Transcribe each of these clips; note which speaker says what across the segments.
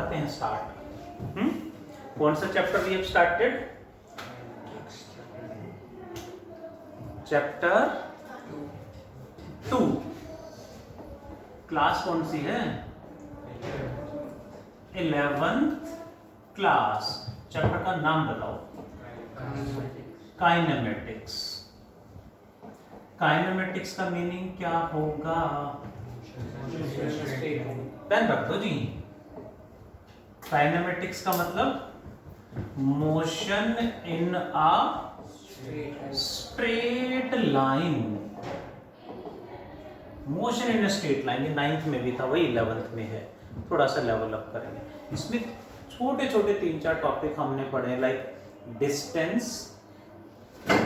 Speaker 1: करते हैं स्टार्ट। कौन सा chapter we have started? Chapter 2। Class कौन सी है? 11th class. चैप्टर का नाम बताओ। काइनेमेटिक्स। काइनेमेटिक्स का मीनिंग क्या होगा? पेन रख दो जी। काइनेमेटिक्स का मतलब motion in a straight line. Motion in a straight line, ये 9th में भी था, वही 11th में है। थोड़ा सा लेवल अप करेंगे। इसमें छोटे छोटे 3-4 टॉपिक हमने पढ़े, like distance,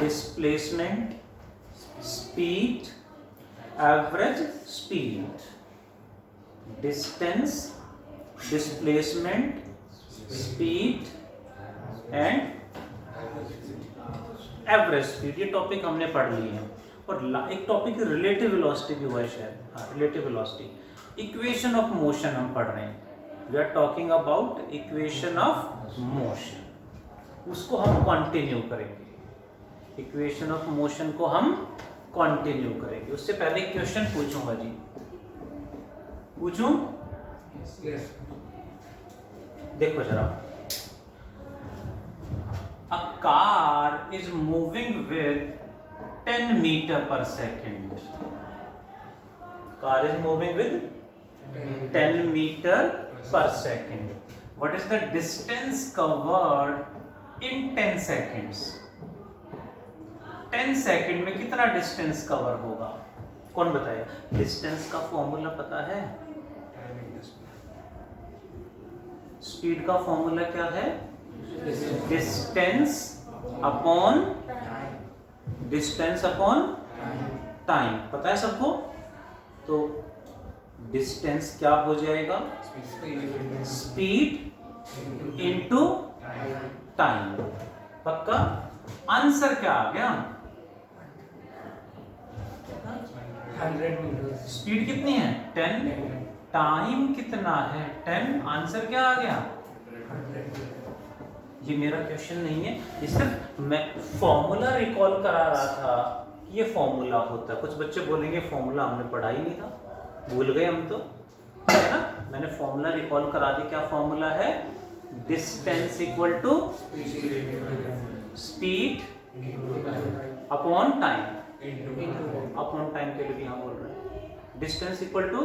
Speaker 1: displacement, speed, average speed. Distance, displacement, speed and average speed, ये टॉपिक हमने पढ़ लिए हैं। और एक टॉपिक रिलेटिव वेलोसिटी भी हुआ है शायद। हाँ, relative velocity. Equation of motion हम पढ़ रहे हैं। We are talking about equation of motion, उसको हम कंटिन्यू करेंगे। इक्वेशन ऑफ मोशन को हम कंटिन्यू करेंगे। उससे पहले क्वेश्चन पूछूंगा जी। पूछूं? देखो जरा। A car is moving with 10 meter per second. Car is moving with 10 meter per second. What is the distance covered in 10 seconds? 10 second में कितना डिस्टेंस कवर होगा? कौन बताएगा? डिस्टेंस का फॉर्मूला पता है? स्पीड का फॉर्मूला क्या है? Distance upon time. पता है सबको? तो डिस्टेंस क्या हो जाएगा? Speed into time. पक्का? आंसर क्या आ गया?
Speaker 2: 100 मीटर।
Speaker 1: स्पीड कितनी है? 10। टाइम कितना है? 10। आंसर क्या आ गया? ये मेरा क्वेश्चन नहीं है, ये सिर्फ मैं फॉर्मूला रिकॉल करा रहा था। ये फॉर्मूला होता है। कुछ बच्चे बोलेंगे फॉर्मूला हमने पढ़ा ही नहीं था, भूल गए हम तो, है ना? मैंने फॉर्मूला रिकॉल करा दी। क्या फॉर्मूला है? Distance equal to speed upon time. Upon time के लिए भी हम बोल रहे हैं distance equal to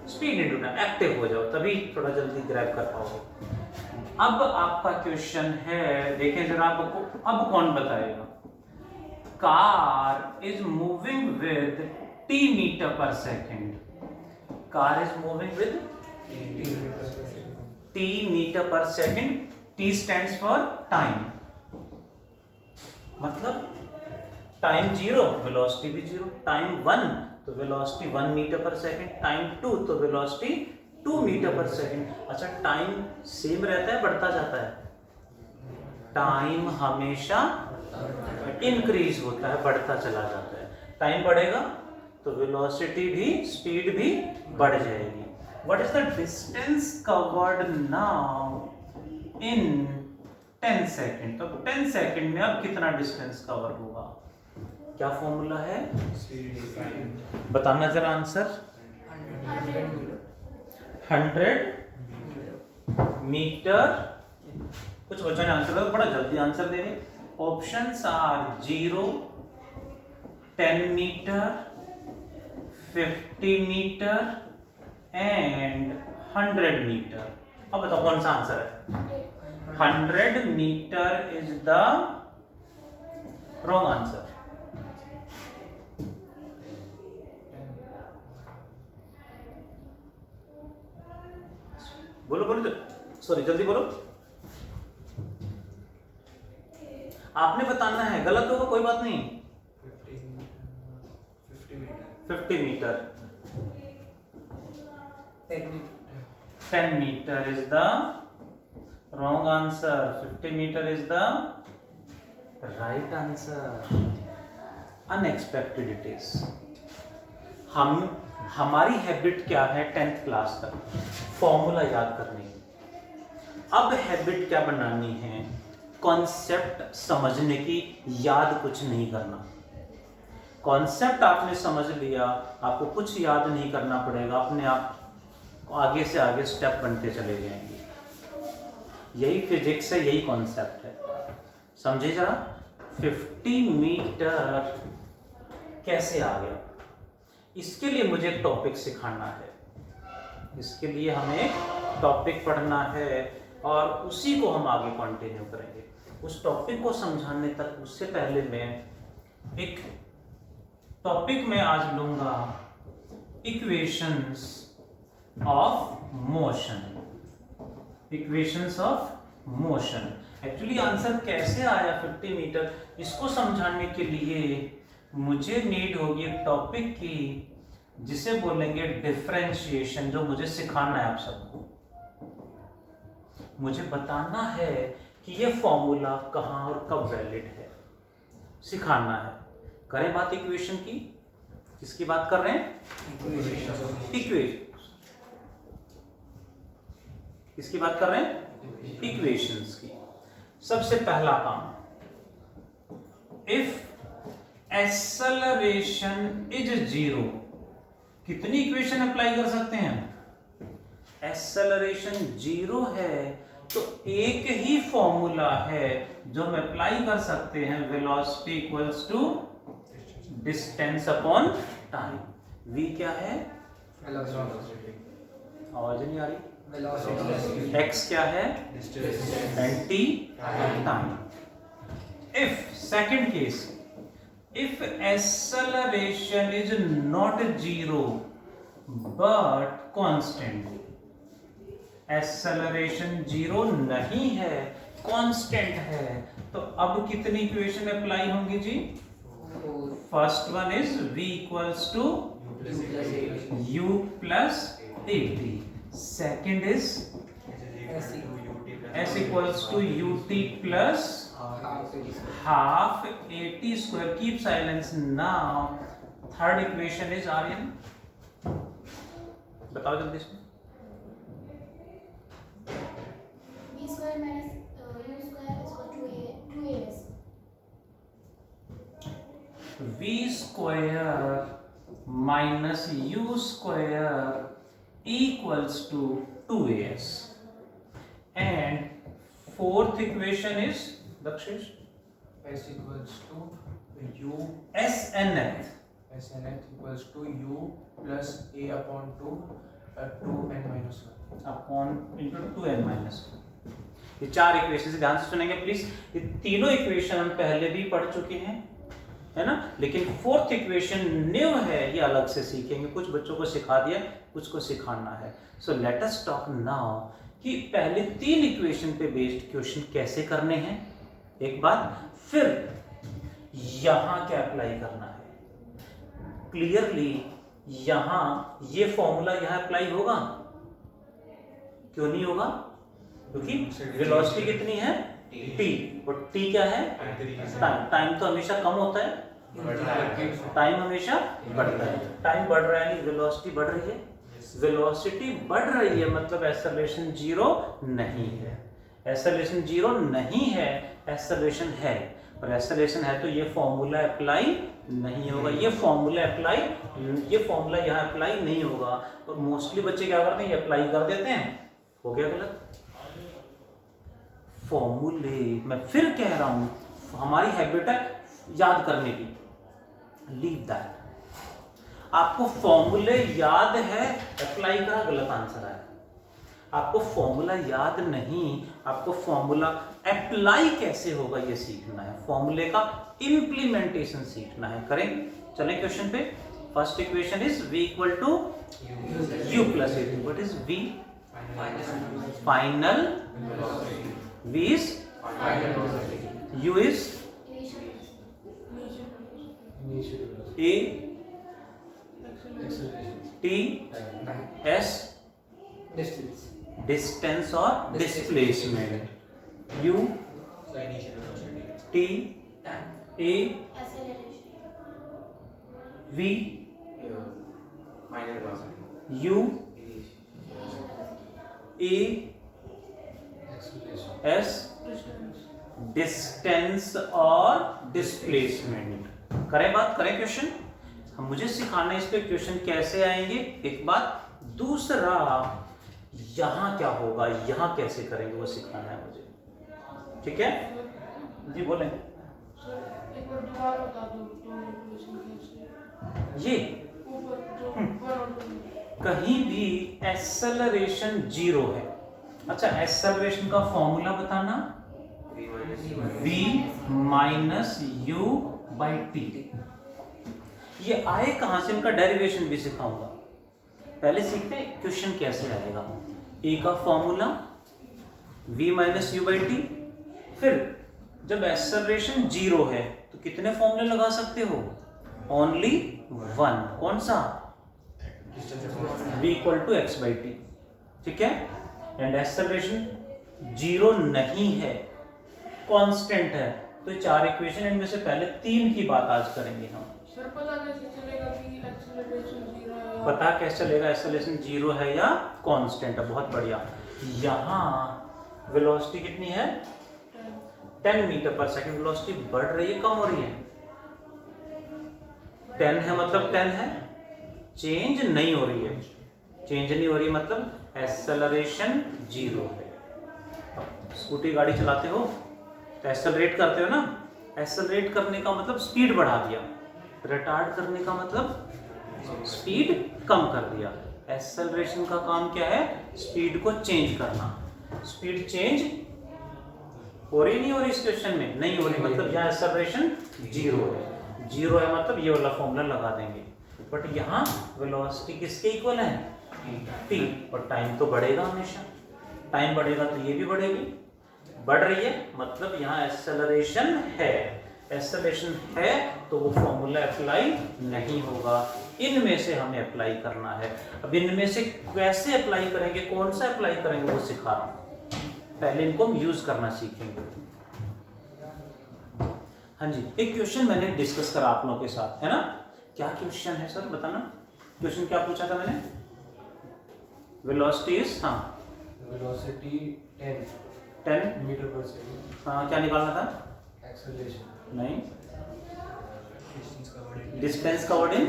Speaker 1: speed into time. Active हो जाओ, तभी थोड़ा जल्दी ग्रैब कर पाओगे। अब आपका क्वेश्चन है, देखें जरा आपको। अब कौन बताएगा? Car is moving with t metre per second. Car is moving with t metre per second. t stands for time, मतलब टाइम 0, वेलोसिटी भी 0। टाइम 1 तो velocity 1 metre per second. Time 2 तो वेलोसिटी 2 मीटर पर सेकेंड। अच्छा, time same रहता है, बढ़ता जाता है? टाइम हमेशा इंक्रीज होता है, बढ़ता चला जाता है। टाइम बढ़ेगा तो वेलोसिटी भी, स्पीड भी बढ़ जाएगी। What is the distance covered now in 10 second? तो 10 सेकेंड में अब कितना डिस्टेंस कवर होगा? क्या फॉर्मूला है? बताना जरा आंसर। 100 मीटर। कुछ बच्चों ने आंसर दिया, बड़ा जल्दी आंसर दे रहे। Options are 0, 10 meter, 50 meter and 100 meter. अब बताओ कौन सा आंसर है? 100 meter is the wrong answer. बोलो बोलो, सॉरी जल्दी बोलो। आपने बताना है, गलत होगा कोई बात नहीं। 50 meter. 10 meter is the wrong answer. 50 meter is the right answer. Unexpected it is. हम हमारी हैबिट क्या है 10th क्लास तक फॉर्मूला याद करने की। अब हैबिट क्या बनानी है, कॉन्सेप्ट समझने की, याद कुछ नहीं करना। कॉन्सेप्ट आपने समझ लिया, आपको कुछ याद नहीं करना पड़ेगा, अपने आप आगे से आगे स्टेप बनते चले जाएंगे। यही फिजिक्स है, यही कॉन्सेप्ट है, समझे जरा। 50 मीटर कैसे आ गया, इसके लिए मुझे एक टॉपिक सिखाना है, इसके लिए हमें एक टॉपिक पढ़ना है और उसी को हम आगे कंटिन्यू करेंगे। उस टॉपिक को समझाने तक उससे पहले मैं एक टॉपिक में आज लूंगा equations of motion. Equations of motion. Actually answer कैसे आया 50 मीटर, इसको समझाने के लिए मुझे नीड होगी एक टॉपिक की जिसे बोलेंगे डिफरेंशिएशन, जो मुझे सिखाना है आप सबको। मुझे बताना है कि ये फॉर्मूला कहाँ और कब वैलिड है, सिखाना है। करें बात इक्वेशन की, किसकी बात कर रहे हैं? इक्वेशन। किसकी बात कर रहे हैं? इक्वेशंस की। सबसे पहला काम, इफ एक्सेलरेशन इज 0, कितनी इक्वेशन अप्लाई कर सकते हैं? एक्सेलरेशन 0 है तो एक ही फॉर्मूला है जो हम अप्लाई कर सकते हैं, velocity equals to distance upon time. v क्या है? आवाज नहीं आ रही। x क्या है? And t time. If second case, if acceleration is not 0 but constant, acceleration 0 नहीं है, कांस्टेंट है, तो अब कितनी इक्वेशन अप्लाई होंगी जी? First one is v equals to u plus at, second is s equals to ut plus half at square. Keep silence now. Third equation is Aryan. बताओ जल्दी से।
Speaker 3: b square minus u square is equal to 2as.
Speaker 1: v square minus u square equals to 2as. And fourth equation is Dakshish?
Speaker 2: S equals to u
Speaker 1: SNF.
Speaker 2: SNF equals to u plus a upon 2n minus 1
Speaker 1: upon into 2n minus 1। ये चार equation से ध्यान से सुनेंगे please. ये तीनों equation हम पहले भी पढ़ चुके हैं, है ना, लेकिन फोर्थ इक्वेशन न्यू है, ये अलग से सीखेंगे। कुछ बच्चों को सिखा दिया, कुछ को सिखाना है। So let us talk now कि पहले तीन इक्वेशन पे बेस्ड क्वेश्चन कैसे करने हैं एक बात, फिर यहां क्या अप्लाई करना है। क्लियरली यहां ये फॉर्मूला यहां अप्लाई होगा, क्यों नहीं होगा? क्योंकि वेलोसिटी कितनी है? t, और t क्या है? टाइम। टाइम तो हमेशा कम होता है, टाइम हमेशा बढ़ता है। टाइम बढ़ रहा है यानी वेलोसिटी बढ़ रही है। वेलोसिटी बढ़ रही है मतलब एक्सेलरेशन 0 नहीं है। एक्सेलरेशन 0 नहीं है, एक्सेलरेशन है, और एक्सेलरेशन है तो ये फॉर्मूला अप्लाई नहीं होगा। ये फॉर्मूला यहाँ अप्लाई नहीं होगा। और मोस्टली बच्चे क्या करते हैं, ये अप्लाई कर देते हैं, हो गया गलत। फॉर्मूले, मैं फिर कह रहा हूं, हमारी हैबिट है याद करने की, लीव दैट। आपको फॉर्मूले याद है, अप्लाई करा, गलत आंसर आया। आपको फॉर्मूला याद नहीं, आपको फॉर्मूला अप्लाई कैसे होगा ये सीखना है, फॉर्मूले का इंप्लीमेंटेशन सीखना है। करें, चलें क्वेश्चन पे। First equation is v equal to u plus a। What is v? Final. v is u is a t s distance और displacement, u t a v U A S distance और displacement. करें बात, करें question. हम मुझे सिखाना है इस पे क्वेश्चन कैसे आएंगे, एक बात। दूसरा यहां क्या होगा, यहां कैसे करेंगे वो सिखाना है मुझे, ठीक है जी? बोलें। ये कहीं भी एक्सेलरेशन 0 है। अच्छा, एक्सेलरेशन का फॉर्मूला बताना, v minus u by T. ये आए कहां से, इनका डेरिवेशन भी सिखाऊंगा। पहले सीखते हैं क्वेश्चन कैसे आएगा। a का formula v minus u by T. फिर जब एक्सेलरेशन 0 है तो कितने फॉर्मूले लगा सकते हो? Only one. कौन सा? v equal to x by t, ठीक है। एंड एक्सेलरेशन 0 नहीं है, कांस्टेंट है। तो 4 इक्वेशन, इनमें से पहले 3 की बात आज करेंगे हम।
Speaker 4: सर पता कैसे चलेगा कि एक्सेलरेशन 0 है?
Speaker 1: पता कैसे चलेगा एक्सेलरेशन 0 है या कांस्टेंट है? बहुत बढ़िया। यहाँ वेलोसिटी कितनी है? 10 मीटर पर सेकंड। वेलोसिटी बढ़ रही है, कम हो रही है? 10 है मतलब 10 है, चेंज नहीं हो रही है। चेंज नहीं हो रही मतलब एक्सेलरेशन 0 है। स्कूटी गाड़ी चलाते हो तो एक्सेलरेट करते हो ना। एक्सेलरेट करने का मतलब स्पीड बढ़ा दिया, रिटार्ड करने का मतलब स्पीड कम कर दिया। एक्सेलरेशन का काम क्या है? स्पीड को चेंज करना। स्पीड चेंज हो रही नहीं हो रही इस क्वेश्चन में? नहीं हो रही, मतलब यहाँ एक्सेलरेशन 0 है। 0 है मतलब ये वाला फॉर्मूला लगा देंगे। बट यहाँ वेलोसिटी किसके इक्वल है? t। और टाइम तो बढ़ेगा हमेशा, टाइम बढ़ेगा तो ये भी बढ़ेगी। बढ़ रही है मतलब यहाँ एक्सेलरेशन है। एक्सेलरेशन है तो वो फॉर्मूला अप्लाई नहीं होगा। इनमें से हमें अप्लाई करना है। अब इनमें से कैसे अप्लाई करेंगे, कौन सा अप्लाई करेंगे वो सिखा रहा हूं। पहले इनको हम यूज करना सीखेंगे। हाँ जी, एक क्वेश्चन मैंने डिस्कस करा आप लोगों के साथ, है ना? क्या क्वेश्चन है सर, बताना। क्वेश्चन क्या पूछा था मैंने? वेलोसिटी इज, हाँ,
Speaker 2: वेलोसिटी
Speaker 1: 10
Speaker 2: मीटर पर सेकंड।
Speaker 1: हाँ, क्या निकालना था?
Speaker 2: एक्सेलरेशन
Speaker 1: नहीं, डिस्टेंस कवर्ड इन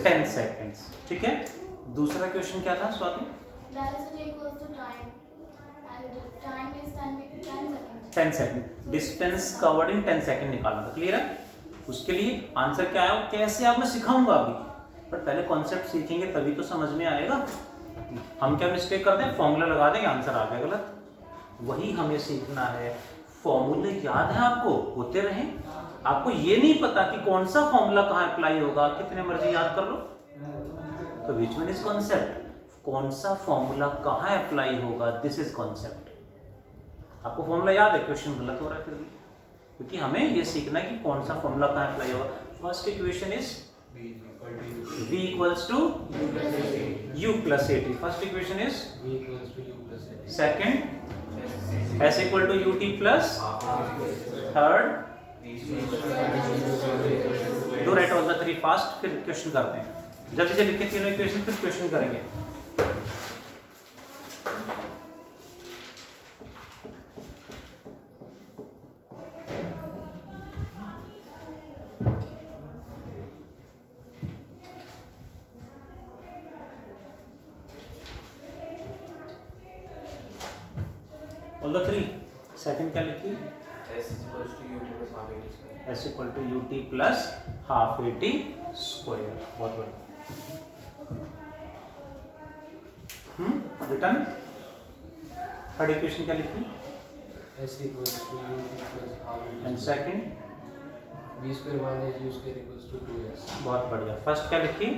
Speaker 1: 10 सेकेंड्स, ठीक है। दूसरा क्वेश्चन क्या था Swati?
Speaker 3: Velocity equals to time, and time is 10 seconds.
Speaker 1: 10 second. Distance covered in 10 second निकालना था, क्लियर है? उसके लिए आंसर क्या है, कैसे आप, मैं सिखाऊंगा अभी। पर पहले कॉन्सेप्ट सीखेंगे तभी तो समझ में आएगा। हम क्या मिस्टेक करते हैं, फॉर्मूला लगा देंगे, आंसर आ गया गलत। वही हमें सीखना है। फॉर्मूले याद है आपको, होते रहे। आपको ये नहीं पता कि कौन सा फॉर्मूला कहाँ अप्लाई होगा, कितने मर्जी याद कर लो। तो विच वन इज कॉन्सेप्ट? कौन सा फॉर्मूला कहाँ अप्लाई होगा, दिस इज कॉन्सेप्ट। आपको फॉर्मूला याद है, क्वेश्चन गलत हो रहा है फिर भी, क्योंकि हमें ये सीखना है कि कौन सा फॉर्मूला कहाँ अप्लाई होगा। First equation is v equals to u plus at. First equation is
Speaker 2: v equals to u plus a।
Speaker 1: second s equal to ut plus third। Do write all the three fast, फिर question करते हैं। जल्दी से लिख के तीनों equation, फिर question करेंगे। All the three। सेकंड क्या लिखी?
Speaker 2: s equals to ut plus half at square।
Speaker 1: s equal to ut plus half at square। बहुत बढ़िया। रिटर्न। थर्ड इक्वेशन क्या लिखी?
Speaker 2: s equals to ut plus half at
Speaker 1: and
Speaker 2: square।
Speaker 1: Second
Speaker 2: v square minus u square equals to 2s।
Speaker 1: बहुत बढ़िया। First क्या लिखी?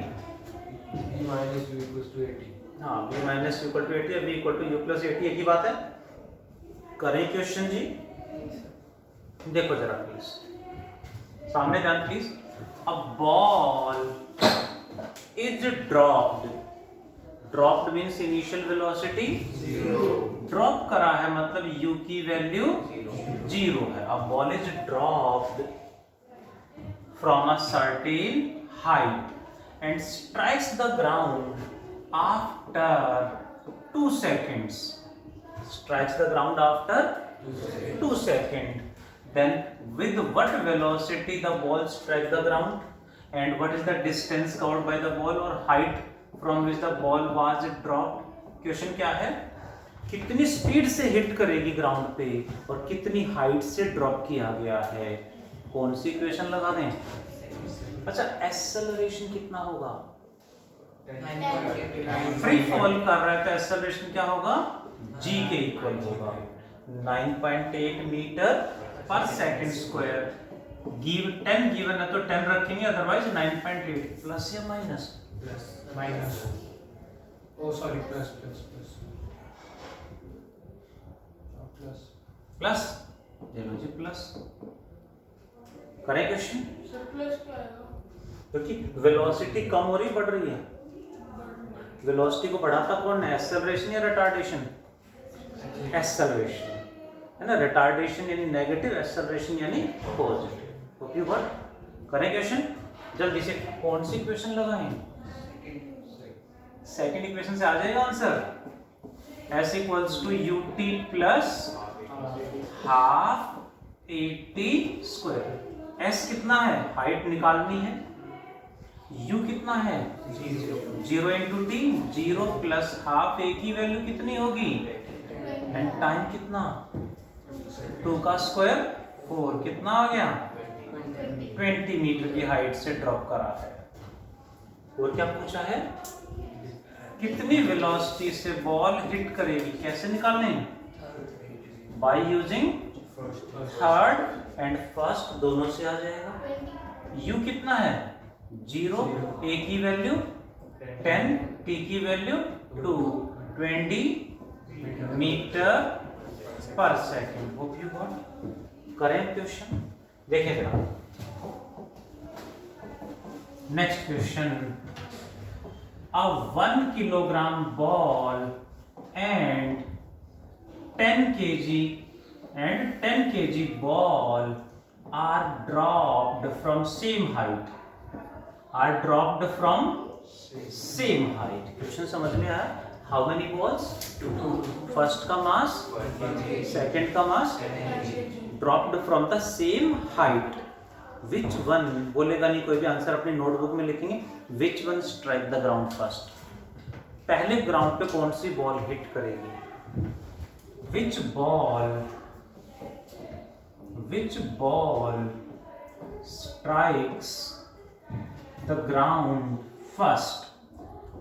Speaker 2: v minus u equals to 80।
Speaker 1: हाँ, v minus u equal to 80 है, v equal to u plus 80, एक ही बात है। करें क्वेश्चन जी, देखो जरा प्लीज, सामने ध्यान please. A ball is dropped. Dropped means initial velocity 0। Drop करा है मतलब u की वैल्यू 0 है। अ ball is dropped from a certain height and strikes the ground after 2 seconds. Strikes the ground after 2 seconds. Then with what velocity the ball strikes the ground, and what is the distance covered by the ball or height from which the ball was dropped? Question क्या है, कितनी speed से hit करेगी ground पे और कितनी height से drop किया गया है, कौन सी इक्वेशन लगा दें? अच्छा, एक्सेलरेशन कितना होगा? फ्री फॉल कर रहा है तो एक्सेलरेशन क्या होगा? g के इक्वल होगा 9.8 metre per second square. Give 10 given है तो 10 रखेंगे, अदरवाइज 9.8 प्लस या minus?
Speaker 2: Minus, oh sorry plus plus plus plus
Speaker 1: plus, चलो जी प्लस करें क्वेश्चन,
Speaker 4: सर प्लस क्या आएगा?
Speaker 1: क्योंकि वेलोसिटी कम हो रही बढ़ रही है, वेलोसिटी को बढ़ाता कौन है, एक्सेलरेशन या रिटार्डेशन? एक्सेलरेशन है ना, रिटार्डेशन यानी नेगेटिव, एक्सेलरेशन यानी पॉजिटिव। ओके व्हाट करें क्वेश्चन, जल्दी से कौन सी इक्वेशन लगाएं? सेकंड इक्वेशन से आ जाएगा answer, s equals to ut plus half 80 square. s कितना है, हाइट निकालनी है, u कितना है 0 into T, 0 plus half, a की वैल्यू कितनी होगी, एंड टाइम कितना 2 का स्क्वायर 4, कितना आ गया 20 मीटर की हाइट से ड्रॉप करा है। और क्या पूछा है, कितनी वेलोसिटी से बॉल हिट करेगी, कैसे निकालने, by using third and first, दोनों से आ जाएगा। u कितना है 0, a की वैल्यू 10, t की value 2, 20 metre per second. Hope you got. करें क्वेश्चन, देखें जरा next question. A 1 kilogram ball and 10 kg ball are dropped from same height. Are dropped from same height. Question समझ में आया? How many balls? 2. First का mass, second का mass, dropped from the same height. Which one बोलेगा नहीं कोई भी, answer अपनी नोटबुक में लिखेंगे। Which one strike the ground first? पहले ग्राउंड पे कौन सी बॉल हिट करेगी? Which ball strikes the ground first?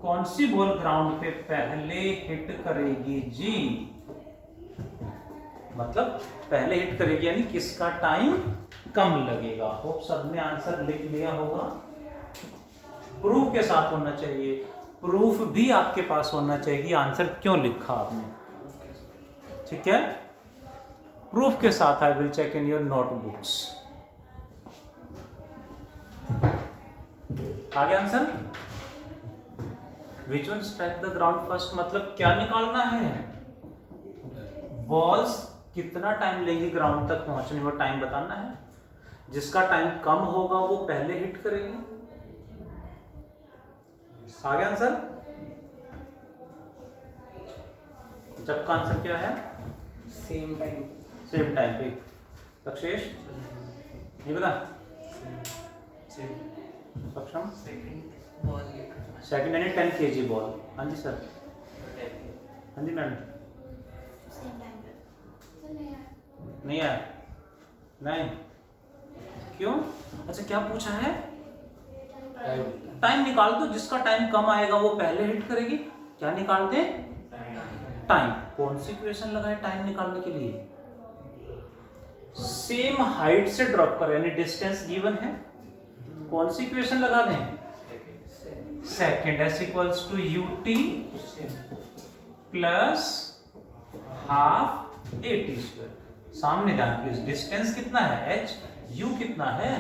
Speaker 1: कौन सी बॉल ग्राउंड पे पहले हिट करेगी जी? मतलब पहले हिट करेगी यानी किसका टाइम कम लगेगा। होप सबने आंसर लिख लिया होगा। प्रूफ के साथ होना चाहिए, प्रूफ भी आपके पास होना चाहिए कि आंसर क्यों लिखा आपने, ठीक है। प्रूफ के साथ I will check in your notebooks. आगे answer, which one strike the ground first, मतलब क्या निकालना है, बॉल्स कितना टाइम लेंगी ग्राउंड तक पहुंचने में, टाइम बताना है। जिसका टाइम कम होगा वो पहले हिट करेगी। आगे आंसर, जब का आंसर क्या है,
Speaker 2: सेम टाइम
Speaker 1: पे। लक्षेश नहीं पता, सक्षम सेकंड यानी 10 kg बॉल। हाँ जी सर, हाँ जी मैम, नहीं आया, नहीं क्यों? अच्छा क्या पूछा है, टाइम निकाल दो, जिसका टाइम कम आएगा वो पहले हिट करेगी। क्या निकालते हैं, टाइम। कौन सी इक्वेशन लगाए टाइम निकालने के लिए, सेम हाइट से ड्रॉप कर, यानी डिस्टेंस गिवन है, कौन सी इक्वेशन लगा दें, second, s equals to ut plus half 80 square. सामने ध्यान प्लीज, डिस्टेंस कितना है h, u कितना है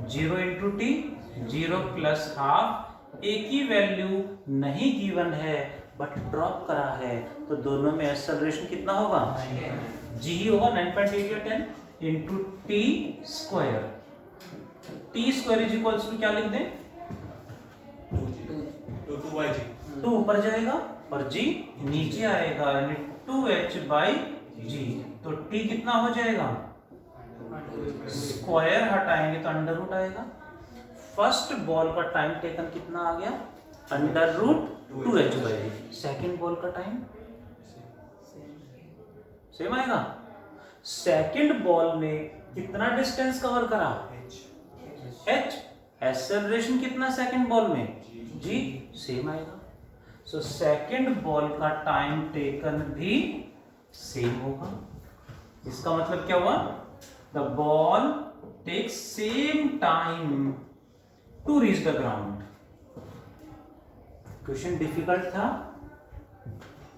Speaker 1: 0 into T, 0 plus half, a की वैल्यू नहीं गिवन है बट ड्रॉप करा है, तो दोनों में एक्सेलरेशन कितना होगा, g ही होगा 9.8 या 10 into t square. T square is equals to क्या लिख दें, 2 ऊपर जाएगा और g नीचे आएगा, यानी 2h/g। तो t कितना हो जाएगा, स्क्वायर हटाएंगे तो अंडर रूट आएगा। फर्स्ट बॉल का टाइम टेकन कितना आ गया, under root 2h/g। Second ball का टाइम सेम आएगा। सेकेंड बॉल ने कितना डिस्टेंस कवर करा, h। एक्सेलरेशन कितना सेकेंड बॉल में, g, सेम आएगा। सो सेकेंड बॉल का टाइम टेकन भी सेम होगा। इसका मतलब क्या हुआ, the ball takes same time to reach the ground. Question difficult था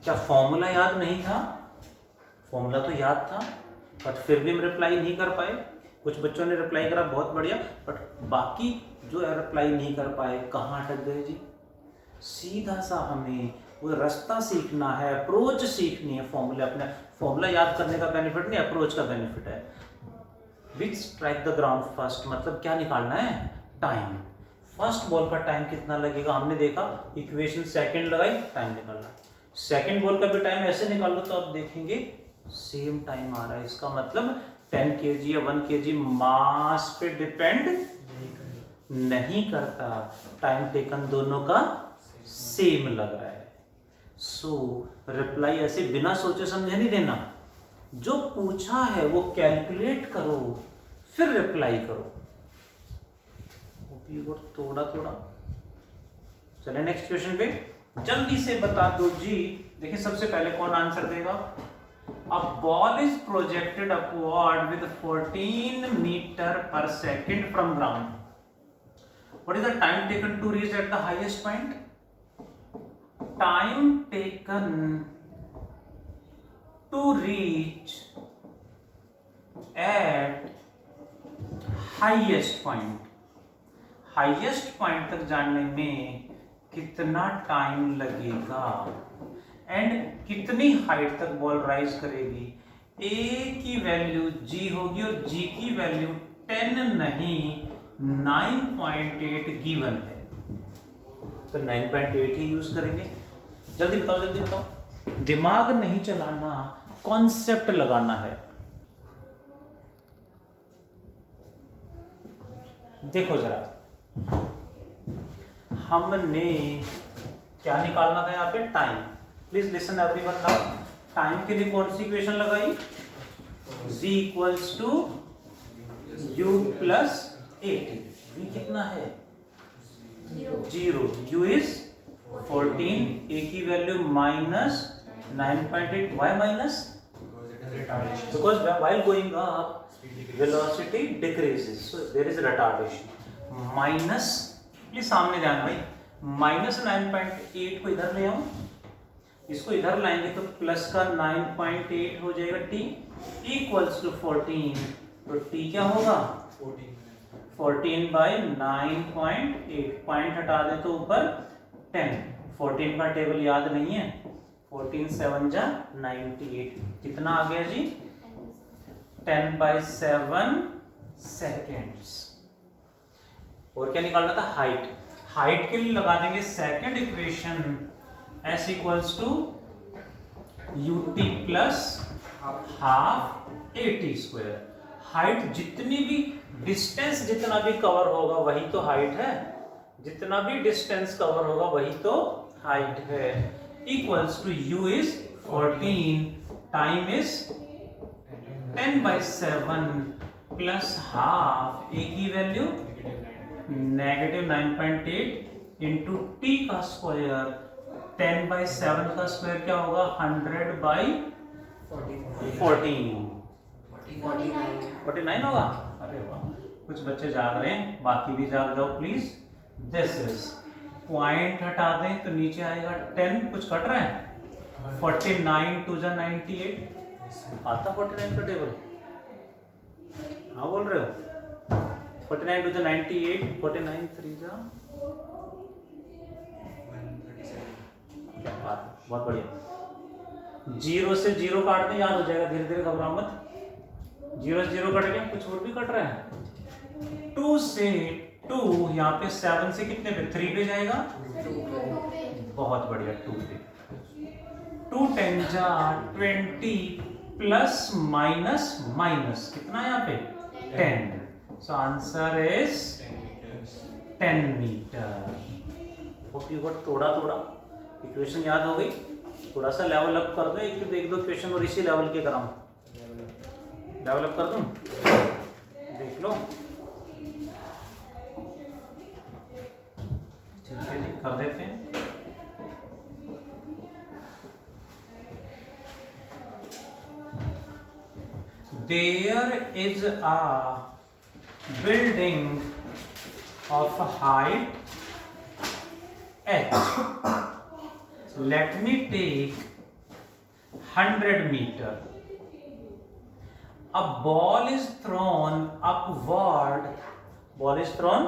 Speaker 1: क्या, फॉर्मूला याद नहीं था, फॉर्मूला तो याद था, बट फिर भी हम रिप्लाई नहीं कर पाए। कुछ बच्चों ने रिप्लाई करा, बहुत बढ़िया, बट बाकी जो रिप्लाई नहीं कर पाए कहाँ अटक गए जी। सीधा सा हमें वो रास्ता सीखना है, अप्रोच सीखनी है। फॉर्मूला अपने फॉर्मूला याद करने का बेनिफिट नहीं, अप्रोच का बेनिफिट है। विच स्ट्राइक द ग्राउंड फर्स्ट, मतलब क्या निकालना है, टाइम। फर्स्ट बॉल का टाइम कितना लगेगा, हमने देखा, इक्वेशन सेकंड लगाई, टाइम निकालना। सेकंड बॉल का भी टाइम ऐसे निकाल लो तो आप देखेंगे सेम टाइम आ रहा है। इसका मतलब 10 kg या 1 kg मास पे डिपेंड नहीं करता, टाइम टेकन दोनों का सेम लग रहा है। सो रिप्लाई ऐसे बिना सोचे समझे नहीं देना, जो पूछा है वो कैलकुलेट करो फिर रिप्लाई करो। और थोड़ा थोड़ा चले नेक्स्ट क्वेश्चन पे, जल्दी से बता दो जी। देखिए सबसे पहले कौन आंसर देगा। A ball is projected upward with 14 metre per second from ground. What is the time taken to reach at the highest point. Time taken to reach at highest point. Highest point तक जाने में कितना time लगेगा and कितनी height तक ball rise करेगी। ए की value g होगी और g की वैल्यू 10 नहीं 9.8 गिवन है, तो 9.8 ही यूज करेंगे। जल्दी बताओ जल्दी बताओ, दिमाग नहीं चलाना, कॉन्सेप्ट लगाना है। देखो जरा, हमने क्या निकालना था यहाँ पे, time. Please listen everyone now. Time के लिए कौन सी इक्वेशन लगाई, z equals to u plus 80। v कितना है, 0, u इज 14, a की वैल्यू minus 9.8। Why minus, because while going up velocity decreases, so there is retardation। Minus, please सामने ध्यान भाई, माइनस 9.8 को इधर ले आऊं, इसको इधर लाएंगे तो प्लस का 9.8 हो जाएगा t इक्वल्स टू 14। तो t क्या होगा, 14/9.8। पॉइंट हटा दे तो ऊपर 10। 14 का टेबल याद नहीं है, 14 7 जा 98। कितना आ गया जी, 10/7 सेकेंड्स। और क्या निकालना था, हाइट। हाइट के लिए लगा देंगे second equation, s equals to ut plus half at square. Height जितनी भी डिस्टेंस जितना भी कवर होगा वही तो हाइट है, जितना भी डिस्टेंस कवर होगा वही तो हाइट है। Equals to u is 14, time is 10/7 plus half, a की वैल्यू -9.8 इंटू t का स्क्वायर। 10/7 का स्क्वायर क्या होगा, 100/14। 49 होगा। अरे वाह, कुछ बच्चे जाग रहे हैं, बाकी भी जाग जाओ प्लीज। दिस इज, पॉइंट हटा दें तो नीचे आएगा 10, कुछ कट रहा है, 49 2 जा 98 आता 49 का टेबल। हाँ बोल रहे हो, 49 2 जा 98, 49 3 जा, बहुत बढ़िया। 0 से 0 काटते याद हो जाएगा, धीरे धीरे घबराओ मत। 0 से 0 कट गया, कुछ और भी कट रहा है। 2 से 2 यहाँ पे 7 से कितने पे 3 पे जाएगा,
Speaker 3: 2 पे
Speaker 1: बहुत बढ़िया 2 पे। 2 10 जा 20 प्लस माइनस माइनस कितना यहाँ पे 10, so answer is 10 meter. Hope you got थोड़ा थोड़ा इक्वेशन याद हो गई, थोड़ा सा लेवल अप कर दो, एक दो क्वेश्चन और इसी लेवल के कराऊं, लेवल अप कर दूं, देख लो। ठीक है जी, कर देते हैं। There is a building of height h. Let me take 100 meter. A ball is thrown upward. Ball is thrown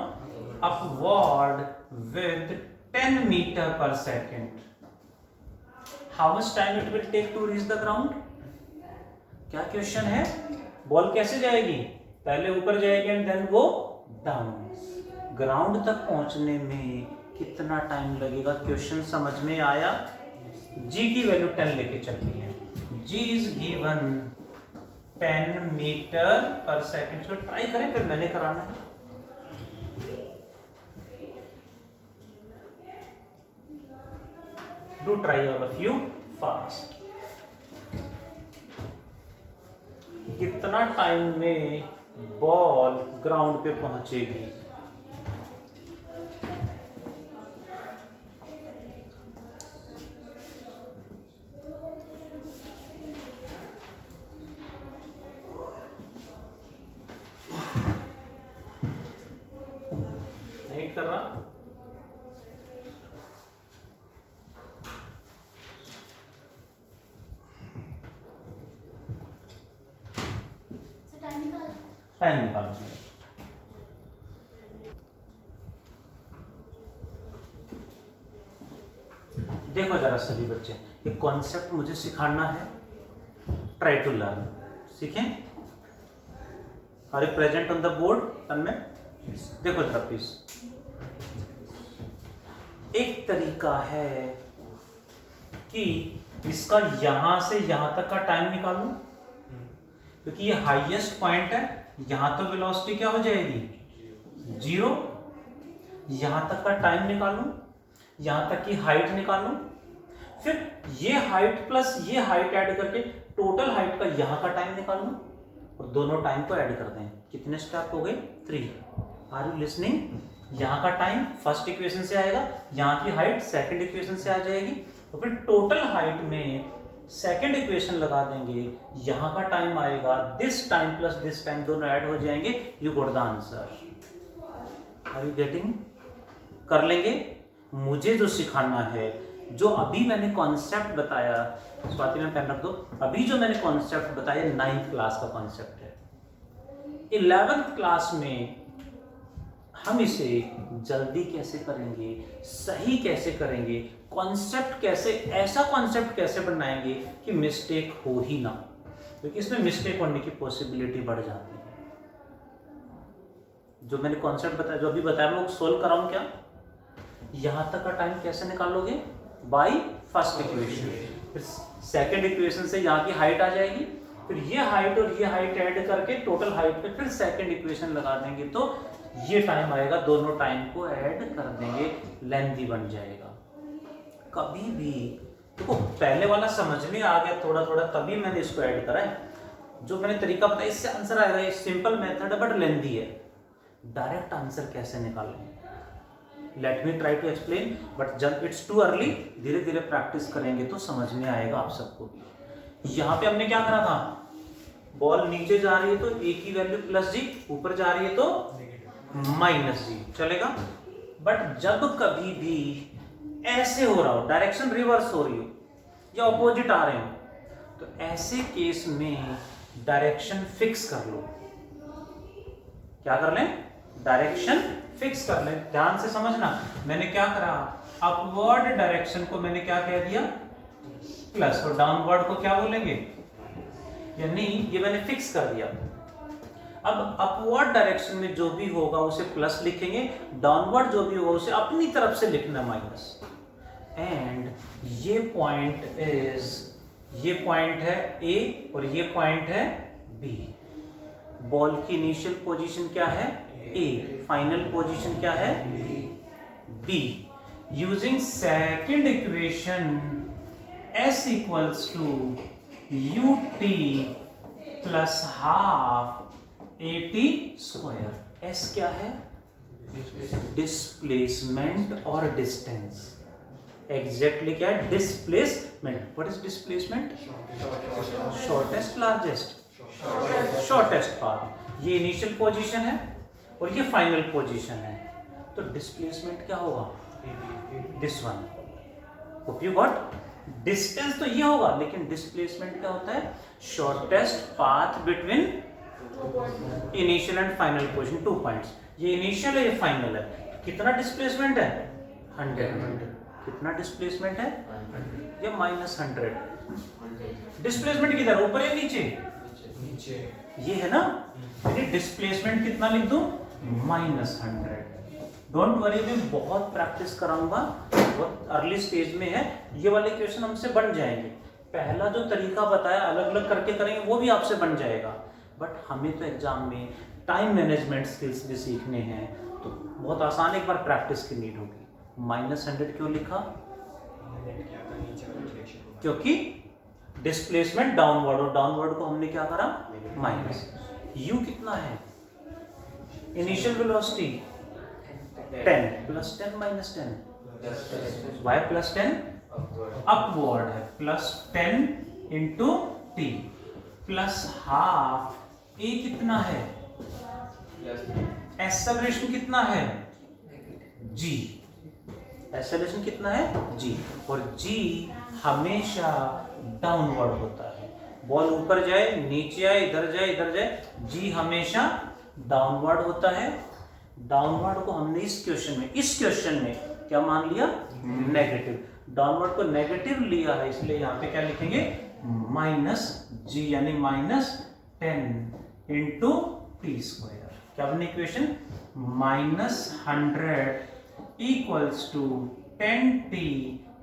Speaker 1: upward with 10 meter per second. How much time it will take to reach the ground? क्या question है? Ball कैसे जाएगी? पहले ऊपर जाएगी and then वो down. Ground तक पहुंचने में कितना टाइम लगेगा? क्वेश्चन समझ में आया? जी की वैल्यू 10 लेके चलती है। जी is given 10 metre per second. तो ट्राई करें, फिर मैंने कराना है। Do try all of you fast. कितना टाइम में बॉल ग्राउंड पे पहुंचेगी? नहीं कर रहा? टाइम निकालो। देखो जरा सभी बच्चे, ये कॉन्सेप्ट मुझे सिखाना है। Try to learn. सीखें? Are you present on the board? Tanmay देखो जरा प्लीज। एक तरीका है कि इसका यहां से यहां तक का टाइम निकालूं, क्योंकि ये हाईएस्ट पॉइंट है। यहां तो वेलोसिटी क्या हो जाएगी? 0। यहां तक का टाइम निकालूं, यहां तक की हाइट निकालूं, फिर ये हाइट प्लस ये हाइट ऐड करके टोटल हाइट का यहां का टाइम निकालूं और दोनों टाइम को ऐड कर दें। कितने स्टेप हो गए? 3। Are you listening? यहां का टाइम फर्स्ट इक्वेशन से आएगा, यहां की हाइट सेकंड इक्वेशन से आ जाएगी, और फिर टोटल हाइट में सेकेंड इक्वेशन लगा देंगे, यहां का टाइम आएगा, this time plus this time दोनों ऐड हो जाएंगे, you got the answer. Are you getting? कर लेंगे। मुझे जो सिखाना है, जो अभी मैंने कॉन्सेप्ट बताया, स्वाति में पेन रख दो, अभी जो मैंने कॉन्सेप्ट बताया 9th क्लास का कॉन्सेप्ट है। 11th क्लास में हम इसे जल्दी कैसे करेंगे, सही कैसे करेंगे, कॉन्सेप्ट कैसे, ऐसा कॉन्सेप्ट कैसे बनाएंगे कि मिस्टेक हो ही ना, क्योंकि इसमें मिस्टेक होने की पॉसिबिलिटी बढ़ जाती है। जो मैंने कॉन्सेप्ट बताया, जो अभी बताया, मैं वो सोल्व कराऊं क्या? यहां तक का टाइम कैसे निकालोगे? By first equation. फिर सेकंड इक्वेशन से यहाँ की हाइट आ जाएगी, फिर ये हाइट और ये हाइट ऐड करके टोटल हाइट पे फिर सेकंड इक्वेशन लगा देंगे, तो ये टाइम आएगा, दोनों टाइम को ऐड कर देंगे, लेंथी बन जाएगा। कभी भी देखो, पहले वाला समझ में आ गया थोड़ा थोड़ा, तभी मैंने इसको ऐड करा है। जो मैंने तरीका बताया, इससे आंसर आएगा। ये सिंपल मेथड है बट लेंथी है। डायरेक्ट आंसर कैसे निकालें? Let me try to explain, but जब इट्स टू अर्ली, धीरे धीरे प्रैक्टिस करेंगे तो समझ में आएगा आप सबको भी। यहाँ पे हमने क्या करा था? बॉल नीचे जा रही है तो ए की वैल्यू प्लस जी, ऊपर जा रही है तो माइनस जी, चलेगा। बट जब कभी भी ऐसे हो रहा हो, डायरेक्शन रिवर्स हो रही हो या ऑपोजिट आ रहे हो, तो ऐसे केस में डायरेक्शन फिक्स कर लो। क्या कर लें? डायरेक्शन फिक्स कर लें। ध्यान से समझना, मैंने क्या करा? अपवर्ड डायरेक्शन को मैंने क्या कह दिया? प्लस, और डाउनवर्ड को क्या बोलेंगे? यानी ये मैंने फिक्स कर दिया। अब अपवर्ड डायरेक्शन में जो भी होगा उसे प्लस लिखेंगे, डाउनवर्ड जो भी होगा उसे अपनी तरफ से लिखना माइनस। एंड ये पॉइंट है ए और ये पॉइंट है बी। बॉल की इनिशियल पोजीशन क्या है? ए। फाइनल पोजीशन क्या है? B. Using second equation s equals to ut plus half at square. s क्या है? डिस्प्लेसमेंट और डिस्टेंस। एग्जैक्टली क्या है? Displacement. What is displacement? Shortest largest, shortest path. ये इनिशियल पोजीशन है और ये फाइनल पोजीशन है, तो डिस्प्लेसमेंट क्या होगा? This one. Hope you got. Distance तो ये होगा, लेकिन डिस्प्लेसमेंट क्या होता है? Shortest path between initial and final position, 2 points. ये इनिशियल है, ये फाइनल है। कितना डिस्प्लेसमेंट है? 100। कितना डिस्प्लेसमेंट है? ये -100। डिस्प्लेसमेंट किधर? ऊपर या नीचे?
Speaker 2: नीचे।
Speaker 1: ये है ना, यानी डिस्प्लेसमेंट कितना लिख दूं? -100। डोंट वरी, मैं बहुत प्रैक्टिस कराऊंगा, बहुत अर्ली स्टेज में है। ये वाले क्वेश्चन हमसे बन जाएंगे। पहला जो तरीका बताया अलग अलग करके करेंगे वो भी आपसे बन जाएगा, बट हमें तो एग्जाम में टाइम मैनेजमेंट स्किल्स भी सीखने हैं, तो बहुत आसान एक बार प्रैक्टिस की नीड होगी। -100 क्यों लिखा? क्योंकि डिस्प्लेसमेंट डाउनवर्ड, और डाउनवर्ड को हमने क्या करा? माइनस। u कितना है? Initial velocity 10 plus 10 minus 10, y plus 10 upward है, plus 10 into t plus half. a कितना है? एक्सेलरेशन कितना है? g। एक्सेलरेशन कितना है? g। और g हमेशा डाउनवर्ड होता है। बॉल ऊपर जाए, नीचे आए, इधर जाए, इधर जाए, g हमेशा डाउनवर्ड होता है। डाउनवर्ड को हमने इस क्वेश्चन में क्या मान लिया? नेगेटिव। डाउनवर्ड को नेगेटिव लिया है, इसलिए यहाँ पे क्या लिखेंगे? -g, यानी -10 इंटू टी स्क्वायर। क्या बनी equation? -100 equals to 10t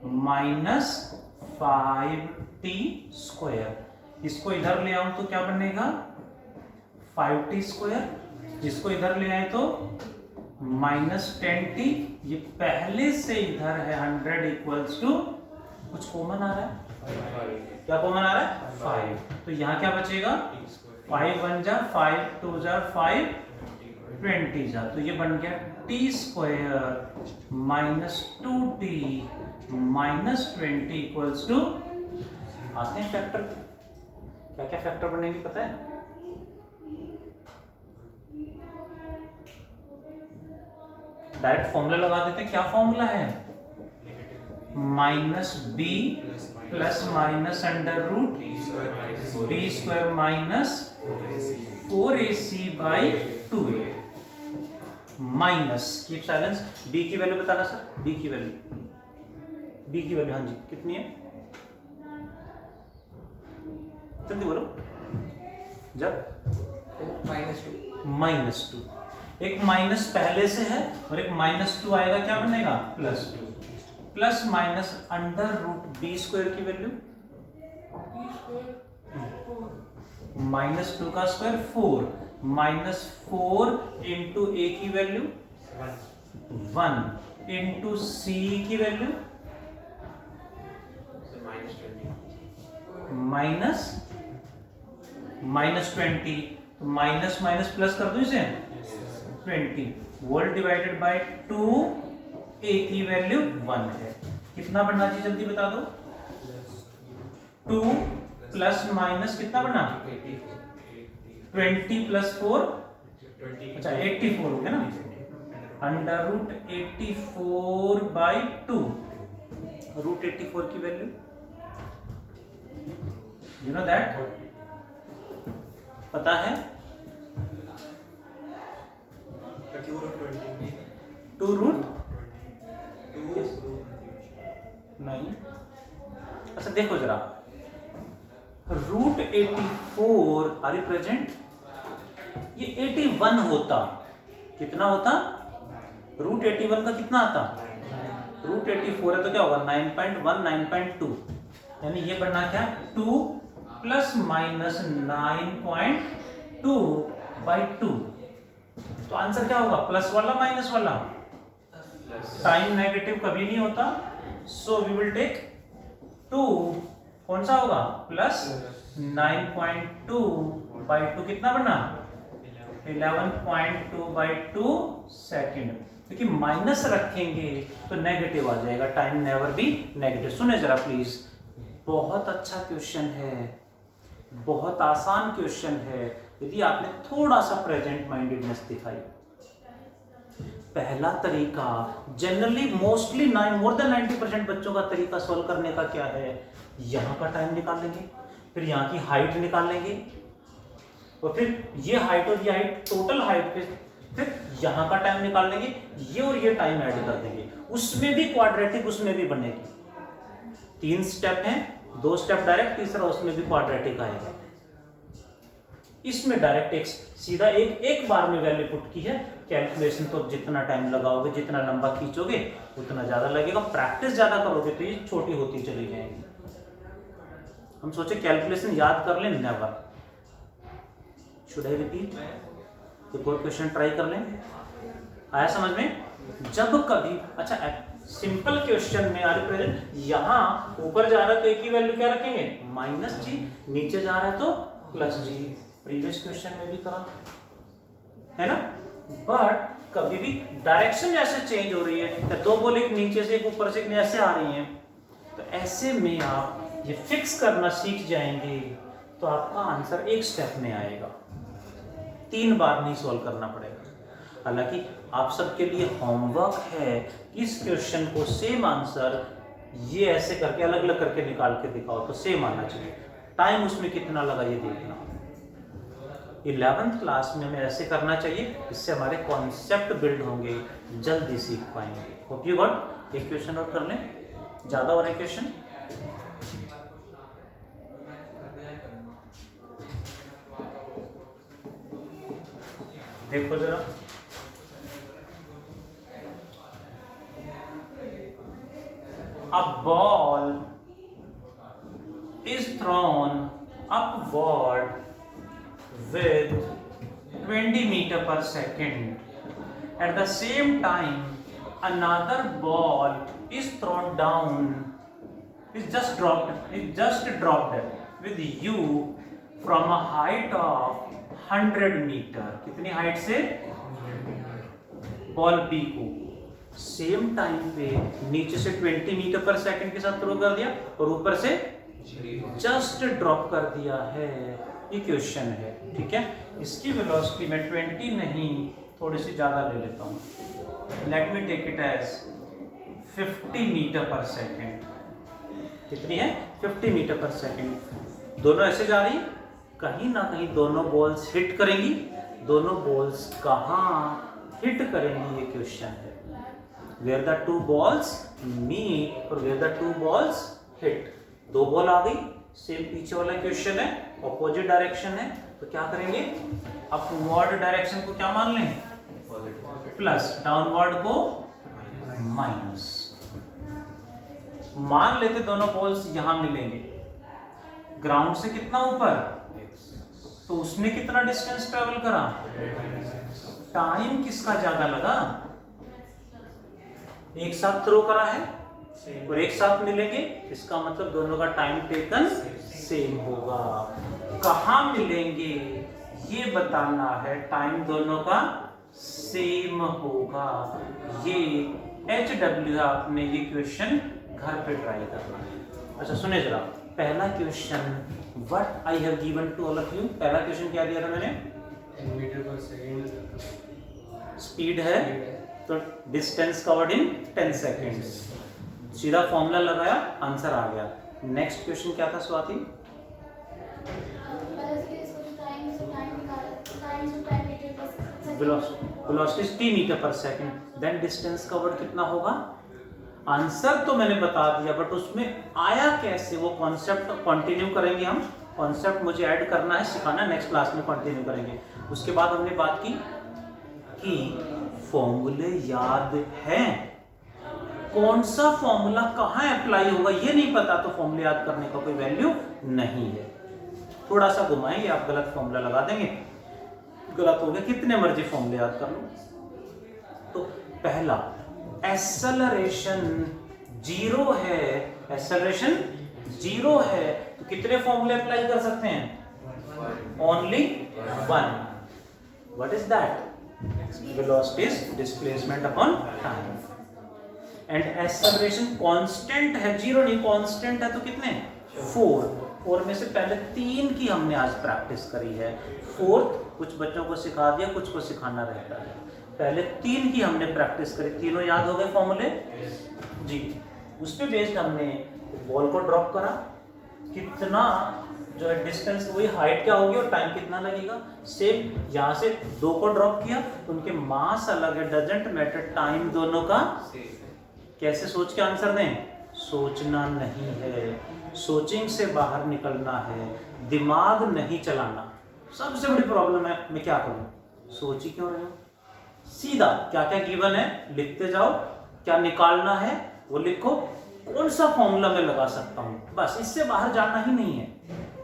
Speaker 1: minus 5t square. इसको इधर ले आऊं तो क्या बनेगा? 5t square. इसको इधर ले आए तो -10t। ये पहले से इधर है 100 इक्वल्स टू, कुछ कॉमन आ रहा है? क्या कॉमन आ रहा है? 5। तो यहाँ क्या बचेगा? 5 1 जा 5 2 जा 5 20 जा, तो ये बन गया t square minus 2t minus 20 equals to. आते हैं फैक्टर। क्या क्या फैक्टर बनेंगे पता है? डायरेक्ट फॉर्मूला लगा देते हैं। क्या फॉर्मूला है? -b plus minus under root b square minus 4ac/2a minus, keep silence, b की वैल्यू बताना सर। b की वैल्यू हाँ जी कितनी है? जल्दी बोलो। जब -2, एक माइनस पहले से है और एक -2 आएगा, क्या बनेगा? +2 plus minus under root b square की वैल्यू -2 का स्क्वायर 4 -4 इंटू a की वैल्यू 1 इंटू c की वैल्यू -20। तो माइनस माइनस प्लस कर दो इसे, 20 वोल्ट डिवाइडेड बाय 2, a की वैल्यू 1 है। कितना बनना चाहिए जल्दी बता दो? 2 प्लस माइनस कितना बना? 20 प्लस 4, अच्छा 84 हो गया ना। अंडर रूट 84/2, रूट 84 की वैल्यू यू नो दैट, पता है? 2 रूट नहीं, अच्छा देखो जरा, रूट 84 आर यू प्रेजेंट? ये 81 होता, कितना होता, रूट 81 का कितना आता, रूट 84 है तो क्या होगा 9.1 9.2, यानी ये बनना क्या 2 प्लस माइनस 9.2 बाई 2। तो आंसर क्या होगा, प्लस वाला माइनस वाला, टाइम नेगेटिव कभी नहीं होता, सो वी विल टेक 2, कौन सा होगा प्लस 9.2 बाई 2 कितना बना 11.2 बाई 2 सेकेंड, क्योंकि माइनस रखेंगे तो नेगेटिव आ जाएगा, टाइम नेवर बी नेगेटिव। सुने जरा प्लीज, बहुत अच्छा क्वेश्चन है, बहुत आसान क्वेश्चन है, यदि आपने थोड़ा सा प्रेजेंट माइंडेडनेस दिखाई। पहला तरीका जनरली मोस्टली मोर देन 90% बच्चों का तरीका सॉल्व करने का क्या है, यहाँ का टाइम निकाल लेंगे, फिर यहाँ की हाइट निकाल लेंगे, और फिर ये हाइट और ये हाइट टोटल हाइट पे फिर यहाँ का टाइम निकाल लेंगे, ये और ये टाइम ऐड कर देंगे, उसमें भी क्वाड्रेटिक उसमें भी बनेगी। 3 स्टेप हैं, 2 स्टेप डायरेक्ट, तीसरा उसमें भी क्वाड्रेटिक आएगा। इसमें डायरेक्ट एक सीधा एक बार में वैल्यू पुट की है, कैलकुलेशन तो जितना टाइम लगाओगे जितना लंबा खींचोगे उतना ज्यादा लगेगा, प्रैक्टिस ज्यादा करोगे तो ये छोटी होती चली जाएगी। हम सोचे कैलकुलेशन याद कर लें, नेवर। शुड आई रिपीट, एक और क्वेश्चन ट्राई कर लें, आया समझ में। जब कभी अच्छा सिंपल क्वेश्चन में आर प्रेजेंट, यहाँ ऊपर जा रहा है तो एक ही वैल्यू क्या रखेंगे माइनस जी, नीचे जा रहा है तो प्लस जी, प्रीवियस क्वेश्चन में भी करा है ना। बट कभी भी डायरेक्शन जैसे चेंज हो रही है, तो 2 बॉल एक नीचे से एक ऊपर से एक ऐसे आ रही हैं, तो ऐसे में आप ये फिक्स करना सीख जाएंगे तो आपका आंसर एक स्टेप में आएगा, 3 बार नहीं सॉल्व करना पड़ेगा। हालांकि आप सबके लिए होमवर्क है, इस क्वेश्चन को सेम आंसर ये ऐसे करके अलग अलग करके निकाल के दिखाओ तो सेम आना चाहिए, टाइम उसमें कितना लगा ये देखना। 11th क्लास में हमें ऐसे करना चाहिए, इससे हमारे कॉन्सेप्ट बिल्ड होंगे, जल्दी सीख पाएंगे। Hope you got. एक क्वेश्चन और कर लें, ज्यादा हो रहे क्वेश्चन। देखो जरा, a ball is thrown upward with 20 meter per second. At the same time, another ball is thrown down. It just dropped with you from a height of 100 meter. कितनी हाइट से? बॉल बी को same time पे नीचे से 20 metre per second के साथ throw कर दिया और ऊपर से जस्ट ड्रॉप कर दिया है। ये क्वेश्चन है, ठीक है। इसकी वेलोसिटी में 20 नहीं, थोड़ी सी ज्यादा ले लेता हूँ। Let me take it as 50 metre per second. कितनी है? 50 मीटर पर सेकंड। दोनों ऐसे जा रही, कहीं ना कहीं दोनों बॉल्स हिट करेंगी। दोनों बॉल्स कहाँ हिट करेंगी, ये क्वेश्चन है। Where the two balls meet और where the two balls hit। 2 ball आ गई, सेम पीछे वाला क्वेश्चन है, ऑपोजिट डायरेक्शन है, तो क्या करेंगे? अपवर्ड डायरेक्शन को क्या मान लें? प्लस, डाउनवर्ड को माइनस मान लेते। दोनों बॉल्स यहां मिलेंगे, ग्राउंड से कितना ऊपर, तो उसने कितना डिस्टेंस ट्रेवल करा? टाइम किसका ज्यादा लगा? एक साथ थ्रो करा है और एक साथ मिलेंगे, इसका मतलब दोनों का टाइम टेकन सेम होगा। कहाँ मिलेंगे ये बताना है, टाइम दोनों का सेम होगा। ये HW आपने ये क्वेश्चन घर पे ट्राई करना है। अच्छा सुने जरा, पहला question what I have given to all of you. पहला क्वेश्चन क्या दिया था मैंने?
Speaker 2: 10 मीटर पर सेकंड
Speaker 1: स्पीड है तो डिस्टेंस कवर्ड इन 10 सेकेंड्स। सीधा फॉर्मूला लगाया, आंसर आ गया। नेक्स्ट क्वेश्चन क्या था Swati? Velocity 3 metre per second, then distance covered कितना होगा? आंसर तो मैंने बता दिया, बट उसमें आया कैसे वो कॉन्सेप्ट कंटिन्यू करेंगे हम कॉन्सेप्ट मुझे ऐड करना है, सिखाना है, नेक्स्ट क्लास में कंटिन्यू करेंगे। उसके बाद हमने बात की कि फॉर्मूले याद हैं, कौन सा फॉर्मूला कहाँ अप्लाई होगा ये नहीं पता तो फॉर्मूले याद करने का कोई वैल्यू नहीं है। थोड़ा सा घुमाएंगे आप गलत फॉर्मूला लगा देंगे, गलत हो गया, कितने मर्जी फॉर्मूले याद कर लो। तो पहला एक्सेलरेशन 0 है, एक्सेलरेशन 0 है तो कितने फॉर्मूले अप्लाई कर सकते हैं? Only 1। What is that? Velocity is displacement upon time. And acceleration constant है, 0 नहीं, कांस्टेंट है तो कितने? 4 में से पहले 3 की हमने आज प्रैक्टिस करी है, 4th कुछ बच्चों को सिखा दिया, कुछ को सिखाना रहता है। पहले 3 की हमने प्रैक्टिस करी, तीनों याद हो गए फॉर्मूले जी। उस पे बेस्ड हमने बॉल को ड्रॉप करा, कितना जो है डिस्टेंस, वही हाइट क्या होगी और टाइम कितना लगेगा। सेम यहाँ से 2 को ड्रॉप किया तो उनके मास अलग है, डजंट मैटर, टाइम दोनों का कैसे सोच के आंसर दें? सोचना नहीं है, सोचिंग से बाहर निकलना है, दिमाग नहीं चलाना। सबसे बड़ी प्रॉब्लम है, मैं क्या करूं, सोच ही क्यों रहे हो। सीधा क्या क्या गिवन है लिखते जाओ, क्या निकालना है वो लिखो, कौन सा फॉर्मूला मैं लगा सकता हूं, बस इससे बाहर जाना ही नहीं है।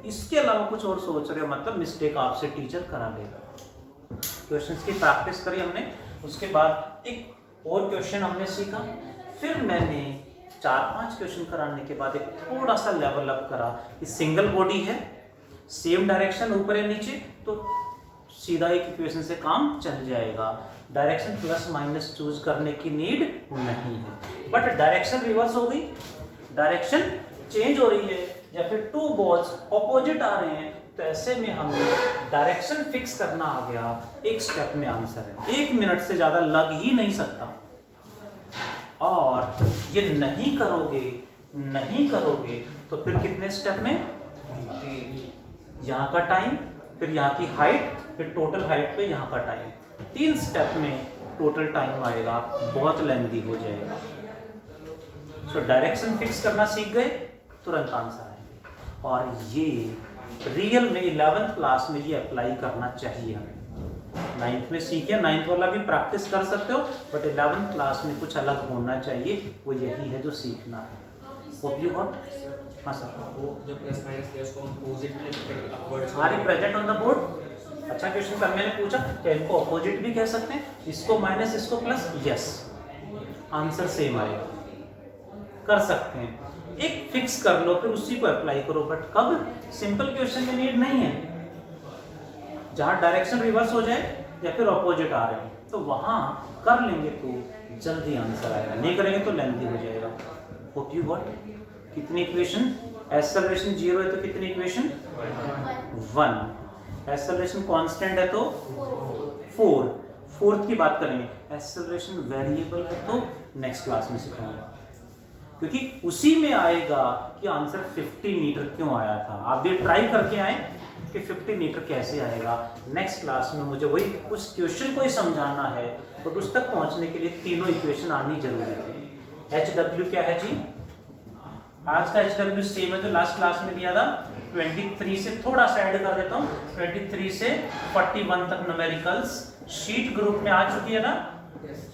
Speaker 1: इसके अलावा कुछ और सोच रहे हो मतलब मिस्टेक आपसे टीचर करा देगा। क्वेश्चंस की प्रैक्टिस करी हमने, उसके बाद एक और क्वेश्चन हमने सीखा, फिर मैंने 4-5 क्वेश्चन कराने के बाद एक थोड़ा सा लेवल अप करा कि सिंगल बॉडी है, सेम डायरेक्शन ऊपर या नीचे, तो सीधा एक इक्वेशन से काम चल जाएगा। डायरेक्शन प्लस माइनस चूज करने की नीड नहीं है। बट डायरेक्शन रिवर्स हो गई, डायरेक्शन चेंज हो रही है, या फिर 2 बॉल्स ऑपोजिट आ रहे हैं, तो ऐसे में हमें डायरेक्शन फिक्स करना आ गया, एक स्टेप में आंसर है, 1 मिनट से ज्यादा लग ही नहीं सकता। और ये नहीं करोगे तो फिर कितने स्टेप में? यहाँ का टाइम, फिर यहाँ की हाइट, फिर टोटल हाइट पे यहाँ का टाइम, 3 स्टेप में टोटल टाइम आएगा, बहुत लेंथी हो जाएगा। सो डायरेक्शन फिक्स करना सीख गए, तुरंत आंसर आएंगे। और ये रियल में 11th क्लास में ये अप्लाई करना चाहिए हमें। 9th में सीखे, 9th वाला भी प्रैक्टिस कर सकते हो, बट 11th क्लास में कुछ अलग होना चाहिए, वो यही है जो सीखना है। Hope you got. हाँ सर,
Speaker 5: वो जो प्लस माइनस है उसको हम अपोजिट में upwards
Speaker 1: are present on the board. अच्छा क्वेश्चन था, मैंने पूछा क्या इनको अपोजिट भी कह सकते हैं, इसको माइनस इसको प्लस, यस, आंसर सेम आएगा, कर सकते हैं। एक फिक्स कर लो फिर उसी को अप्लाई करो, बट कब? सिंपल क्वेश्चन में नीड नहीं है, जहां डायरेक्शन रिवर्स हो जाए या फिर ऑपोजिट आ रहे हैं तो वहां कर लेंगे तो जल्दी आंसर आएगा, नहीं करेंगे तो लेंथी हो जाएगा। Hope you got. कितनी इक्वेशन? एक्सेलरेशन 0 है तो कितनी इक्वेशन? 1। एक्सेलरेशन कांस्टेंट है तो 4। 4th की बात करेंगे। एक्सेलरेशन वेरिएबल है तो नेक्स्ट क्लास में सिखाऊंगा, क्योंकि उसी में आएगा कि आंसर 50 मीटर क्यों आया था। आप भी ट्राई करके आए कि 50 मीटर कैसे आएगा। नेक्स्ट क्लास में मुझे वही उस क्वेश्चन को ही समझाना है, तो उस तक पहुंचने के लिए तीनों इक्वेशन आनी जरूरी है। HW क्या है जी? आज का HW सेम है जो लास्ट क्लास में दिया था। 23 से थोड़ा सा ऐड कर देता हूँ, 23 से 41 तक न्यूमेरिकल्स शीट ग्रुप में आ चुकी है ना।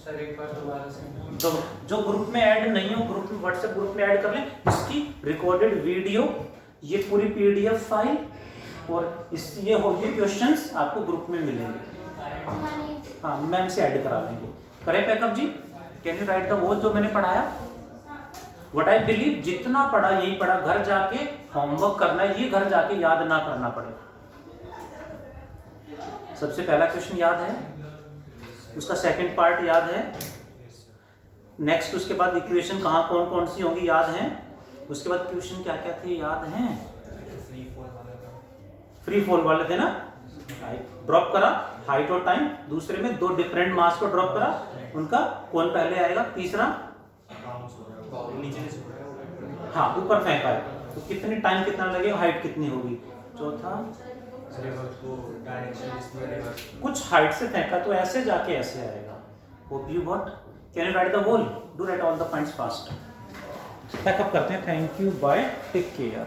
Speaker 2: सर एक बार दोबारा से,
Speaker 1: तो जो ग्रुप में ऐड नहीं हो, ग्रुप में व्हाट्सएप ग्रुप में ऐड कर लें। इसकी रिकॉर्डेड वीडियो, ये पूरी PDF फाइल और ये क्वेश्चंस आपको ग्रुप में मिलेंगे। हाँ, मैम से ऐड करा लेंगे। करें पैकअप जी? कैन यू राइट द वो जो मैंने पढ़ाया? व्हाट आई बिलीव, जितना पढ़ा यही पढ़ा, घर जाके होमवर्क करना है, ये घर जाके याद ना करना पड़े। सबसे पहला क्वेश्चन याद है, उसका सेकंड पार्ट याद है, नेक्स्ट उसके बाद इक्वेशन कहाँ कौन कौन सी होंगी याद है, उसके बाद क्वेश्चन क्या क्या थे याद हैं? फ्री फॉल वाले थे ना। ड्रॉप करा हाइट और टाइम, दूसरे में 2 डिफरेंट मास को ड्रॉप करा, उनका कौन पहले आएगा, तीसरा हाँ ऊपर फेंका है तो कितनी टाइम कितना लगेगा, हाइट कितनी होगी, चौथा कुछ हाइट से फेंका तो ऐसे जाके ऐसे आएगा। Hope you got. Can you write the whole, do write all the points fast. Pack up करते हैं। Thank you, bye, take care.